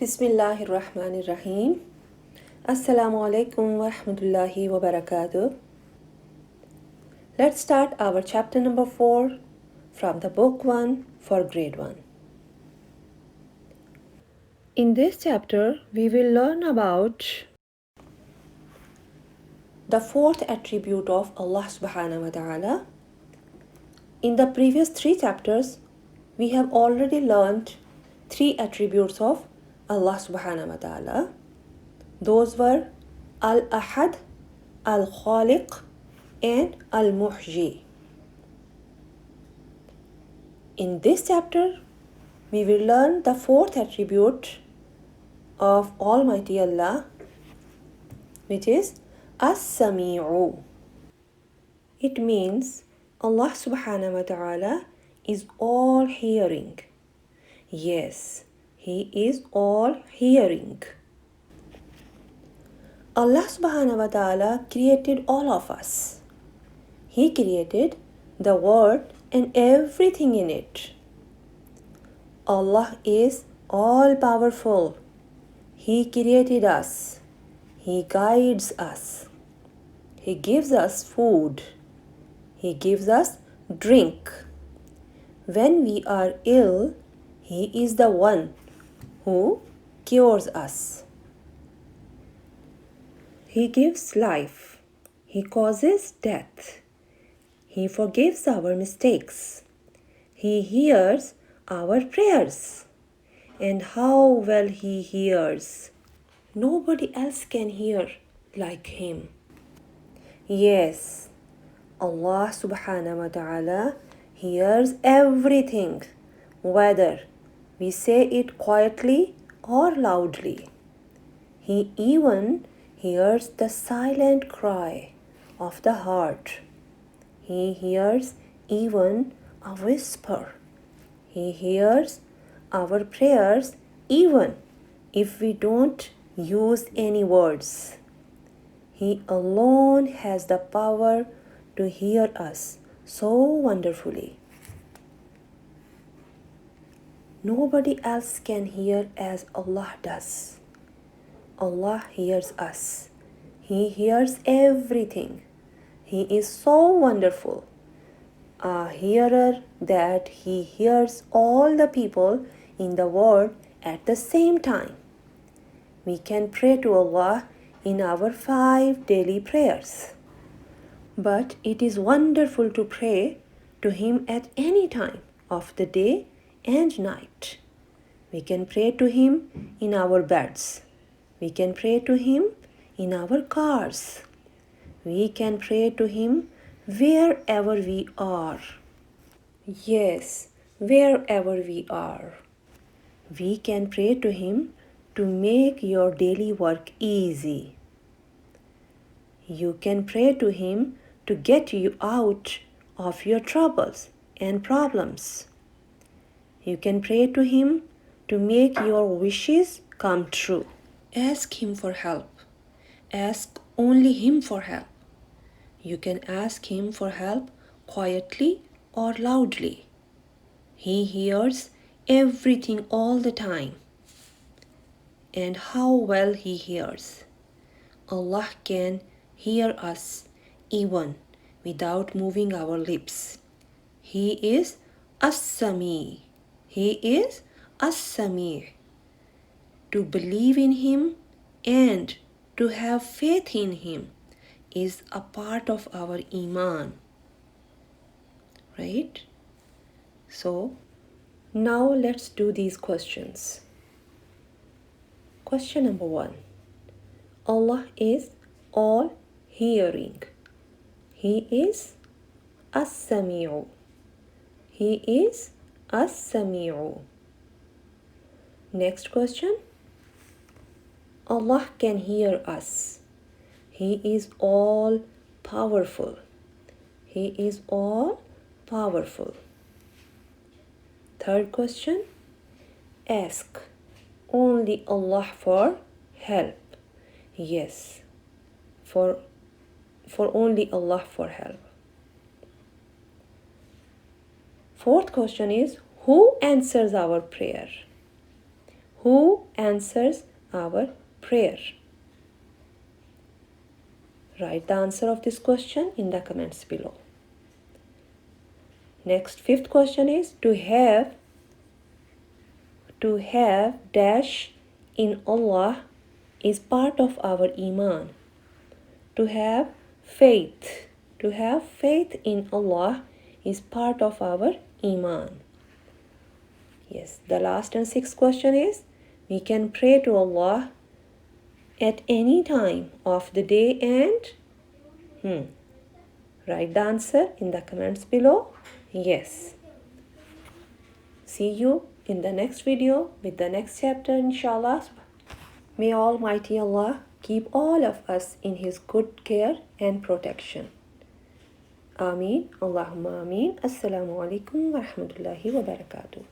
Bismillahirrahmanirrahim. Assalamu alaikum wa rahmatullahi wa barakatuh. Let's start our chapter number 4 from the book 1 for grade 1. In this chapter, we will learn about the fourth attribute of Allah subhanahu wa ta'ala. In the previous 3 chapters, we have already learned 3 attributes of Allah subhanahu wa ta'ala. Those were Al-Ahad, Al-Khaliq and Al-Muhji. In this chapter, we will learn the fourth attribute of Almighty Allah, which is As-Sami'u. It means Allah subhanahu wa ta'ala is all hearing. Yes, He is all hearing. Allah subhanahu wa ta'ala created all of us. He created the world and everything in it. Allah is all powerful. He created us. He guides us. He gives us food. He gives us drink. When we are ill, He is the one who cures us. He gives life. He causes death. He forgives our mistakes. He hears our prayers. And how well He hears. Nobody else can hear like Him. Yes, Allah subhanahu wa ta'ala hears everything, whether we say it quietly or loudly. He even hears the silent cry of the heart. He hears even a whisper. He hears our prayers even if we don't use any words. He alone has the power to hear us so wonderfully. Nobody else can hear as Allah does. Allah hears us. He hears everything. He is so wonderful, a hearer that He hears all the people in the world at the same time. We can pray to Allah in our 5 daily prayers. But it is wonderful to pray to Him at any time of the day and night. We can pray to Him in our beds. We can pray to Him in our cars. We can pray to Him wherever we are. Yes, wherever we are. We can pray to Him to make your daily work easy. You can pray to Him to get you out of your troubles and problems. You can pray to Him to make your wishes come true. Ask Him for help. Ask only Him for help. You can ask Him for help quietly or loudly. He hears everything all the time. And how well He hears. Allah can hear us even without moving our lips. He is As-Sami. He is As-Sami. To believe in Him and to have faith in Him is a part of our Iman. Right? So, now let's do these questions. Question number 1. Allah is all hearing. He is As-Sami'u. He is As-Sami'u. Next question. Allah can hear us. He is all powerful. He is all powerful. Third question. Ask only Allah for help. Yes, for only Allah for help. Fourth question is, who answers our prayer? Who answers our prayer? Write the answer of this question in the comments below. Next, fifth question is to have dash in Allah is part of our iman. To have faith in Allah is part of our iman. Yes, the last and sixth question is we can pray to Allah at any time of the day and write the answer in the comments below. Yes. See you in the next video with the next chapter, inshallah. May Almighty Allah keep all of us in His good care and protection. Ameen. Allahumma ameen. Assalamu alaikum wa rahmatullahi wa barakatuh.